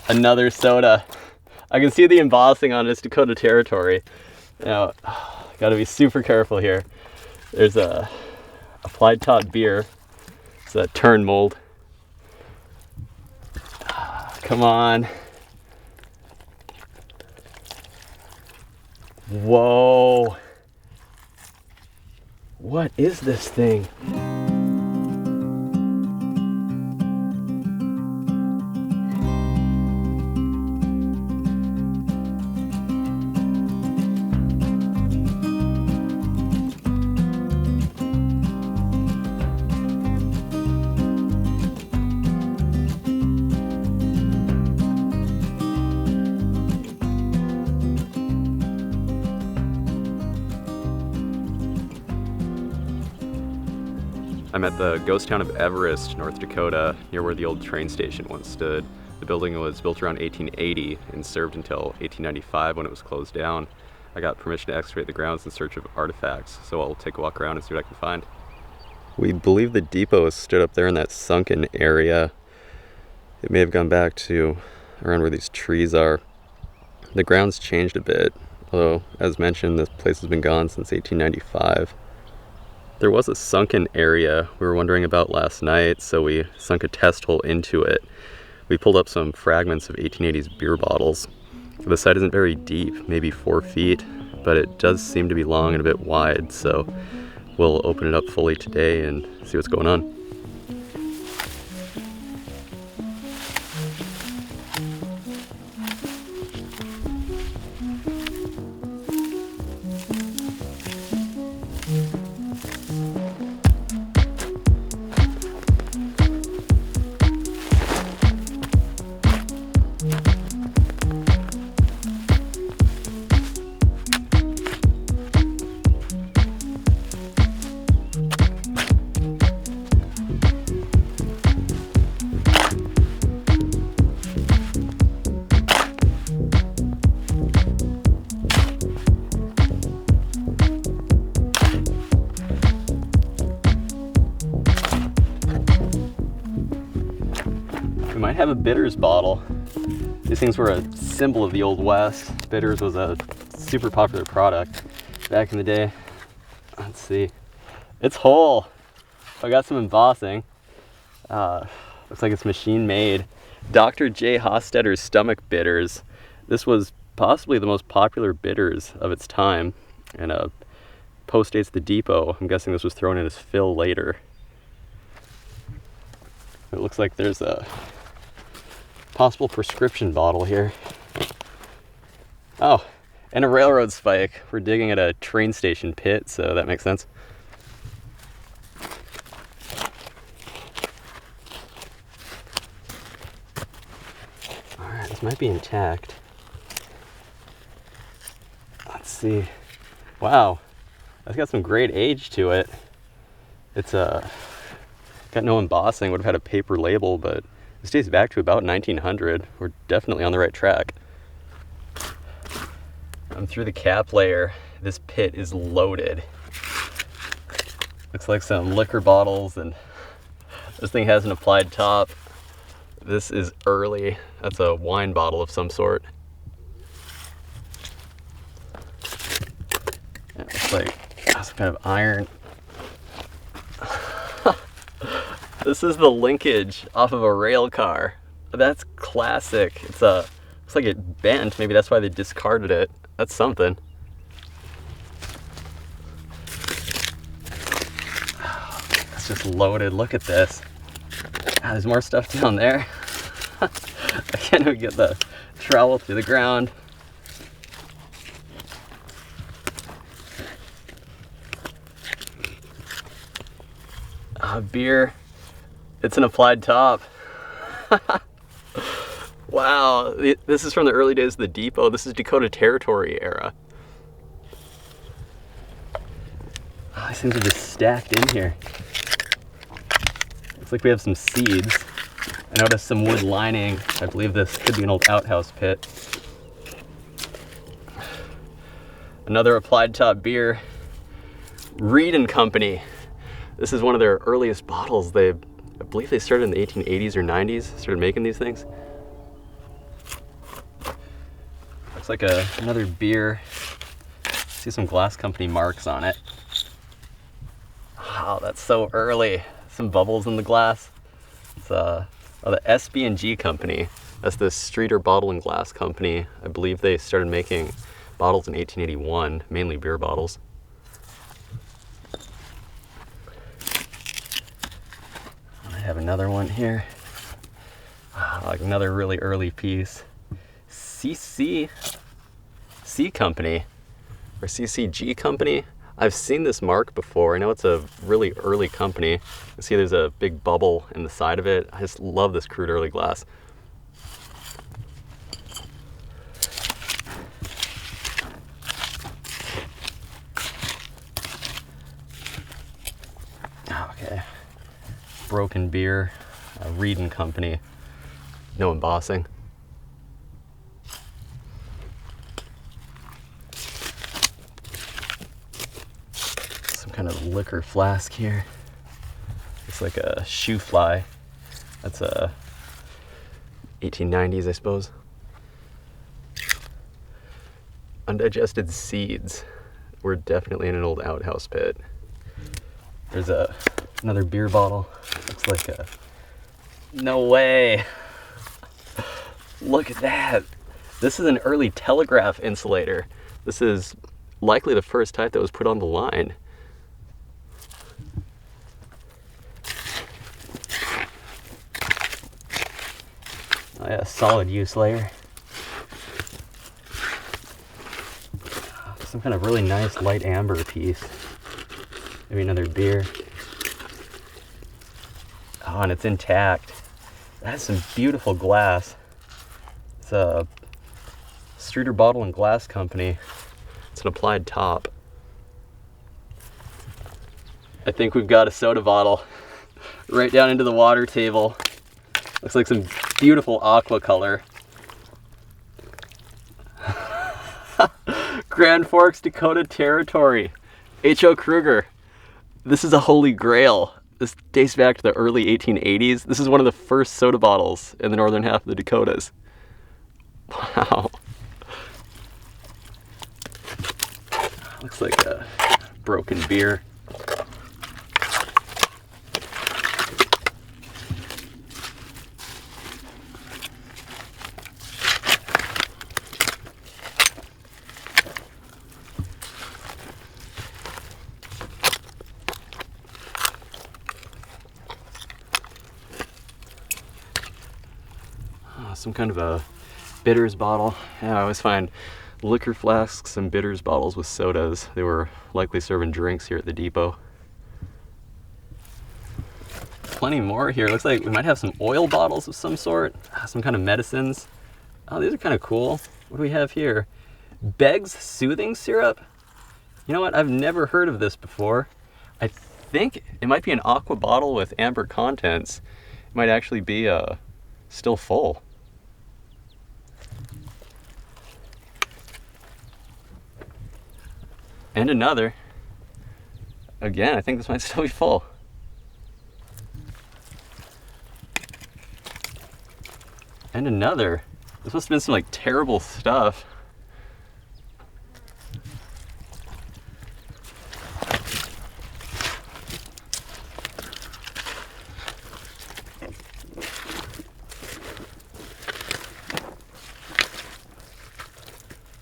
Another soda. I can see the embossing on this Dakota territory. Now, gotta be super careful here. There's a applied top beer. It's a turn mold. Come on. Whoa. What is this thing? I'm at the ghost town of Everest, North Dakota, near where the old train station once stood. The building was built around 1880 and served until 1895 when it was closed down. I got permission to excavate the grounds in search of artifacts, so I'll take a walk around and see what I can find. We believe the depot stood up there in that sunken area. It may have gone back to around where these trees are. The grounds changed a bit, although, as mentioned, this place has been gone since 1895. There was a sunken area we were wondering about last night, so we sunk a test hole into it. We pulled up some fragments of 1880s beer bottles. The site isn't very deep, maybe 4 feet, but it does seem to be long and a bit wide, so we'll open it up fully today and see what's going on. We might have a bitters bottle. These things were a symbol of the Old West. Bitters was a super popular product back in the day. Let's see. It's whole. I got some embossing. Looks like it's machine made. Dr. J. Hostetter's stomach bitters. This was possibly the most popular bitters of its time, and postdates the depot. I'm guessing this was thrown in as fill later. It looks like there's a possible prescription bottle here. Oh, and a railroad spike. We're digging at a train station pit, so that makes sense. All right, this might be intact. Let's see. Wow, that's got some great age to it. It's got no embossing, would have had a paper label, but this dates back to about 1900. We're definitely on the right track. I'm through the cap layer. This pit is loaded. Looks like some liquor bottles, and this thing has an applied top. This is early. That's a wine bottle of some sort. It looks like some kind of iron. This is the linkage off of a rail car. That's classic. It's looks like it bent. Maybe that's why they discarded it. That's something. It's just loaded. Look at this. Ah, there's more stuff down there. I can't even get the trowel through the ground. Beer. It's an applied top. Wow, this is from the early days of the depot. This is Dakota Territory era. Oh, these things are just stacked in here. Looks like we have some seeds. I noticed some wood lining. I believe this could be an old outhouse pit. Another applied top beer. Reed and Company. This is one of their earliest bottles. I believe they started in the 1880s or 90s, started making these things. Looks like another beer. See some glass company marks on it. Wow, that's so early. Some bubbles in the glass. It's the SB&G company. That's the Streeter Bottle and Glass Company. I believe they started making bottles in 1881, mainly beer bottles. I have another one here. Like another really early piece. C Company or CCG Company. I've seen this mark before. I know it's a really early company. You see there's a big bubble in the side of it. I just love this crude early glass. Okay. Broken beer, Reed and Company. No embossing. Some kind of liquor flask here. It's like a shoe fly. That's a 1890s, I suppose. Undigested seeds. We're definitely in an old outhouse pit. There's another beer bottle. Looks like a... No way! Look at that! This is an early telegraph insulator. This is likely the first type that was put on the line. Oh yeah, solid use layer. Some kind of really nice light amber piece. Maybe another beer. Oh, and it's intact. That's some beautiful glass. It's a Streeter Bottle and Glass Company. It's an applied top. I think we've got a soda bottle right down into the water table. Looks like some beautiful aqua color. Grand Forks, Dakota Territory. H.O. Kruger. This is a holy grail. This dates back to the early 1880s. This is one of the first soda bottles in the northern half of the Dakotas. Wow. Looks like a broken beer. Some kind of a bitters bottle. Yeah, I always find liquor flasks and bitters bottles with sodas. They were likely serving drinks here at the depot. Plenty more here. Looks like we might have some oil bottles of some sort. Some kind of medicines. Oh, these are kind of cool. What do we have here? Begg's Soothing Syrup? You know what? I've never heard of this before. I think it might be an aqua bottle with amber contents. It might actually be still full. And another. Again, I think this might still be full. And another. This must have been some like terrible stuff.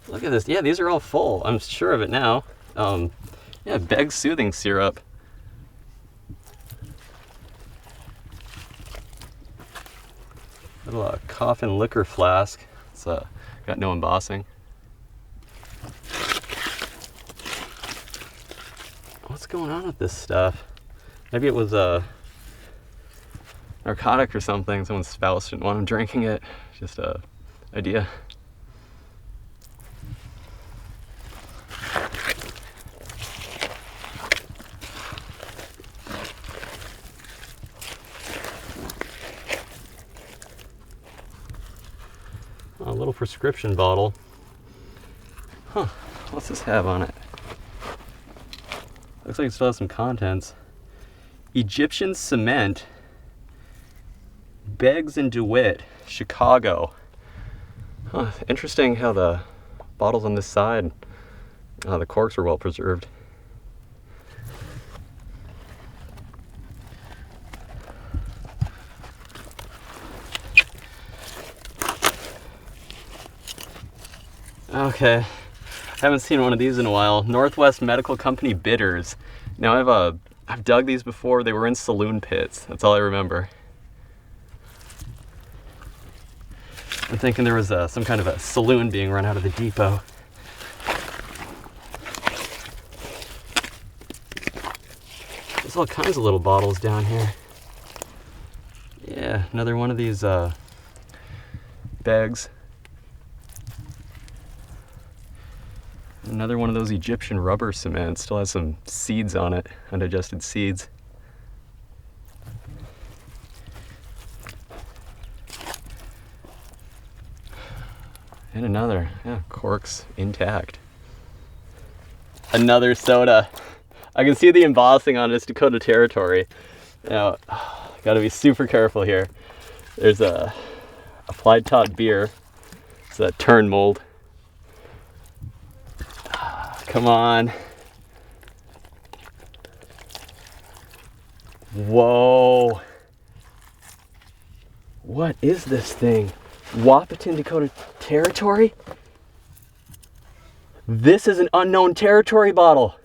Look at this. Yeah, these are all full. I'm sure of it now. Yeah, Begg's Soothing Syrup. Little coffin liquor flask. It's got no embossing. What's going on with this stuff? Maybe it was a narcotic or something. Someone's spouse didn't want him drinking it. Just a idea. A little prescription bottle. Huh, what's this have on it? Looks like it still has some contents. Egyptian cement. Beggs and DeWitt, Chicago. Huh, interesting how the bottles on this side. The corks are well preserved. Okay, I haven't seen one of these in a while. Northwest Medical Company bitters. Now I've dug these before. They were in saloon pits. That's all I remember. I'm thinking there was some kind of a saloon being run out of the depot. There's all kinds of little bottles down here. Yeah, another one of these bags. Another one of those Egyptian rubber cement. Still has some seeds on it, undigested seeds. And another, yeah, corks intact. Another soda. I can see the embossing on this Dakota Territory. Now, gotta be super careful here. There's a applied top beer. It's that turn mold. Come on. Whoa. What is this thing? Wahpeton, Dakota Territory? This is an unknown territory bottle.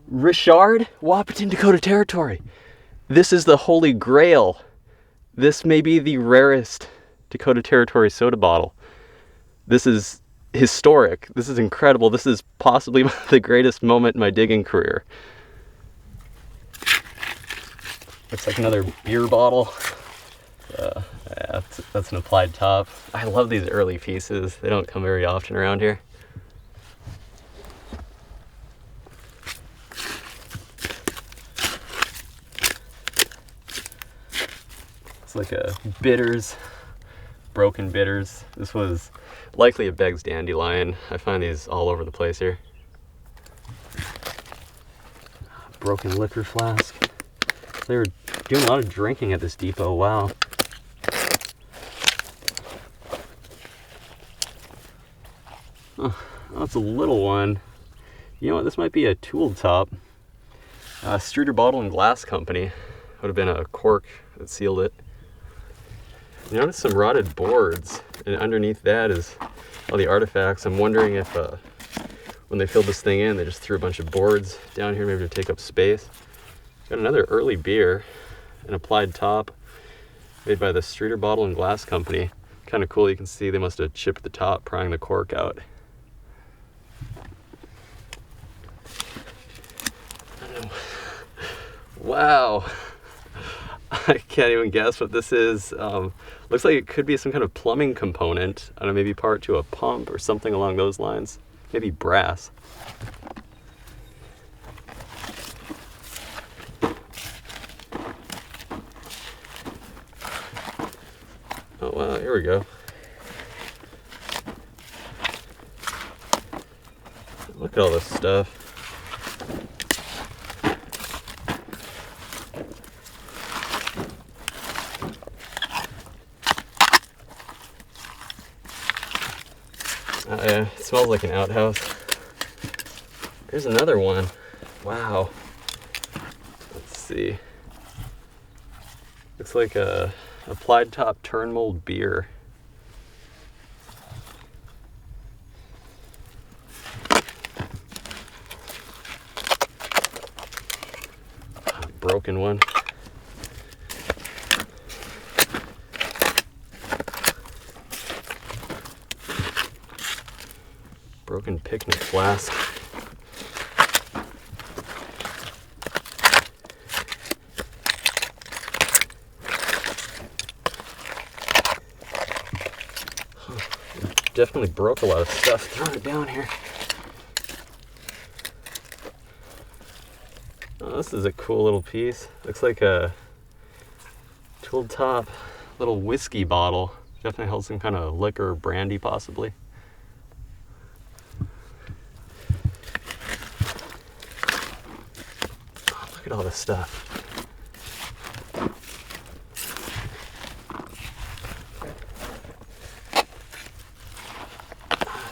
Richard, Wahpeton, Dakota Territory. This is the Holy Grail. This may be the rarest Dakota Territory soda bottle. This is historic. This is incredible. This is possibly the greatest moment in my digging career. Looks like another beer bottle. Yeah, that's an applied top. I love these early pieces. They don't come very often around here. It's like a bitters, broken bitters. This was likely a Begg's Dandelion. I find these all over the place here. Broken liquor flask. They were doing a lot of drinking at this depot. Wow. Oh, that's a little one. You know what? This might be a tool top. Streeter Bottle and Glass Company. Would have been a cork that sealed it. You notice some rotted boards, and underneath that is all the artifacts. I'm wondering if when they filled this thing in, they just threw a bunch of boards down here, maybe to take up space. Got another early beer, an applied top, made by the Streeter Bottle and Glass Company. Kind of cool. You can see they must have chipped the top, prying the cork out. Wow. I can't even guess what this is. Looks like it could be some kind of plumbing component. I don't know, maybe part to a pump or something along those lines. Maybe brass. Oh wow, here we go. Look at all this stuff. Oh yeah, it smells like an outhouse. There's another one. Wow. Let's see. Looks like a applied top turn mold beer. Broken one. Broken picnic flask. Definitely broke a lot of stuff throwing it down here. Oh, this is a cool little piece. Looks like a tooled top little whiskey bottle. Definitely held some kind of liquor or brandy possibly. Oh, look at all this stuff.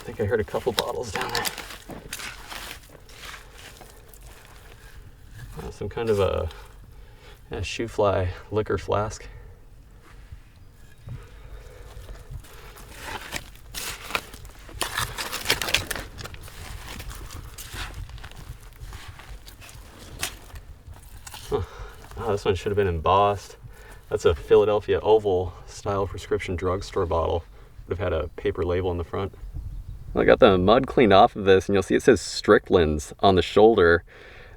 think I heard a couple bottles down there. Some kind of a shoe fly liquor flask. Huh. Oh, this one should have been embossed. That's a Philadelphia Oval style prescription drugstore bottle. Would have had a paper label on the front. Well, I got the mud cleaned off of this, and you'll see it says Strickland's on the shoulder.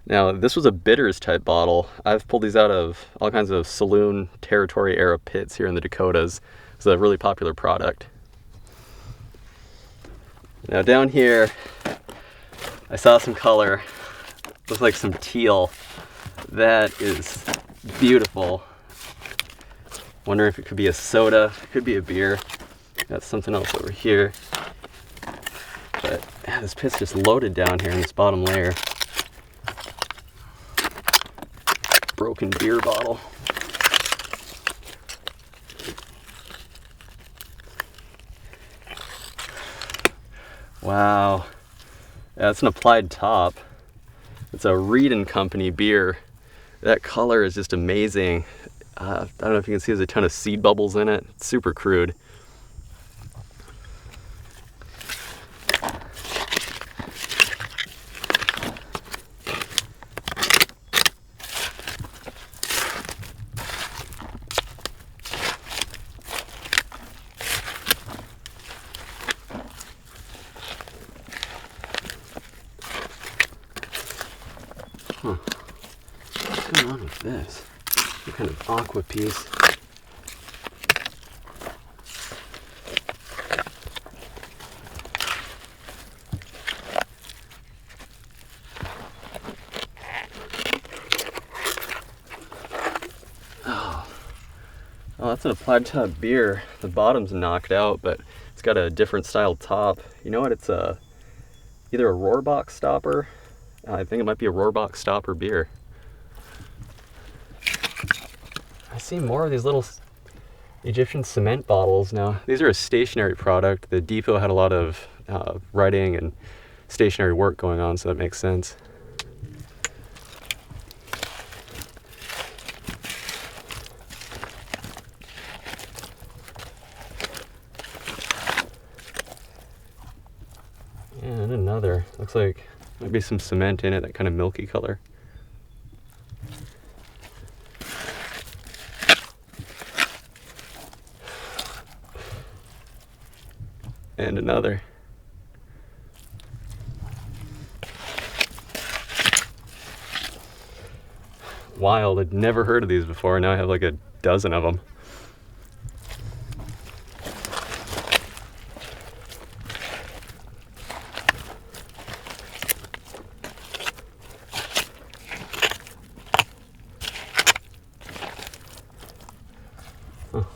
Now, this was a bitters type bottle. I've pulled these out of all kinds of saloon territory era pits here in the Dakotas. It's a really popular product. Now down here, I saw some color. Looks like some teal. That is beautiful. Wondering if it could be a soda, it could be a beer. Got something else over here. But yeah, this pit's just loaded down here in this bottom layer. Broken beer bottle. Wow. Yeah, it's an applied top. It's a Reed & Company beer. That color is just amazing. I don't know if you can see, there's a ton of seed bubbles in it. It's super crude. Huh. What's going on with this? Some kind of aqua piece. Oh, that's an applied top beer. The bottom's knocked out, but it's got a different style top. You know what? It's either a Rohrbach stopper. I think it might be a Rohrbach stopper beer. I see more of these little Egyptian cement bottles now. These are a stationary product. The depot had a lot of writing and stationary work going on, so that makes sense. And another. Looks like might be some cement in it, that kind of milky color. And another. Wild, I'd never heard of these before. Now I have like a dozen of them. Oh,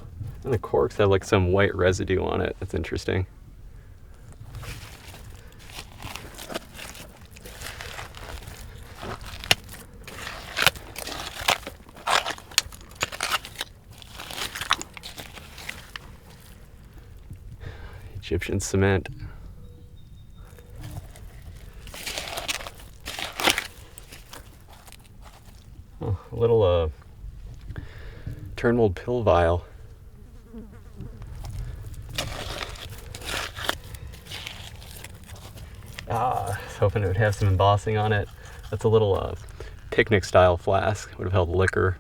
and the corks have like some white residue on it. That's interesting. Egyptian cement. Oh, a little turn mold pill vial. I was hoping it would have some embossing on it. That's a little picnic style flask. Would have held liquor.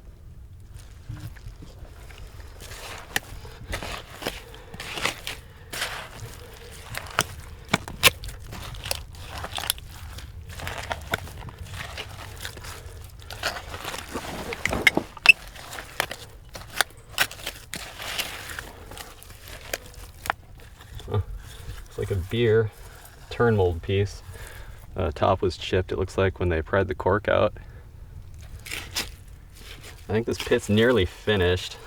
It's like a beer turn mold piece. Top was chipped, it looks like, when they pried the cork out. I think this pit's nearly finished.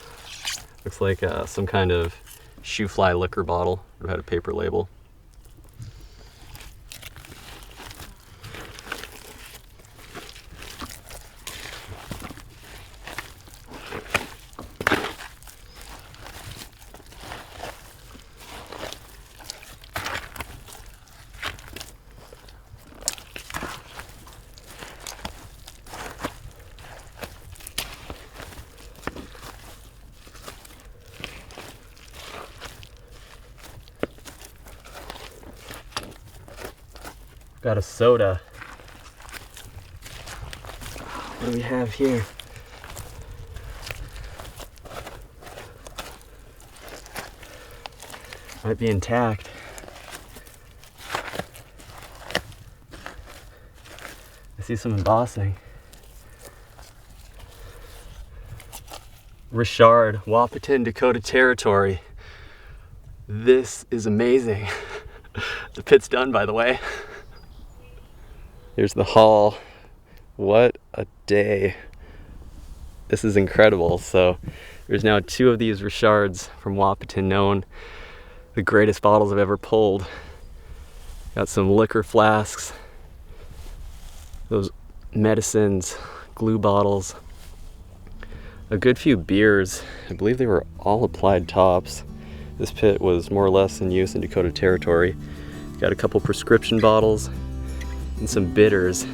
Looks like some kind of shoe fly liquor bottle. It had a paper label. Got a soda. What do we have here? Might be intact. I see some embossing. Richard, Wahpeton, Dakota Territory. This is amazing. The pit's done, by the way. Here's the hall. What a day. This is incredible. So there's now 2 of these Richards from Wahpeton known. The greatest bottles I've ever pulled. Got some liquor flasks, those medicines, glue bottles, a good few beers. I believe they were all applied tops. This pit was more or less in use in Dakota Territory. Got a couple prescription bottles and some bitters.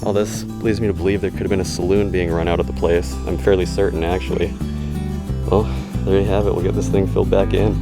All this leads me to believe there could have been a saloon being run out of the place. I'm fairly certain, actually. Well, there you have it. We'll get this thing filled back in.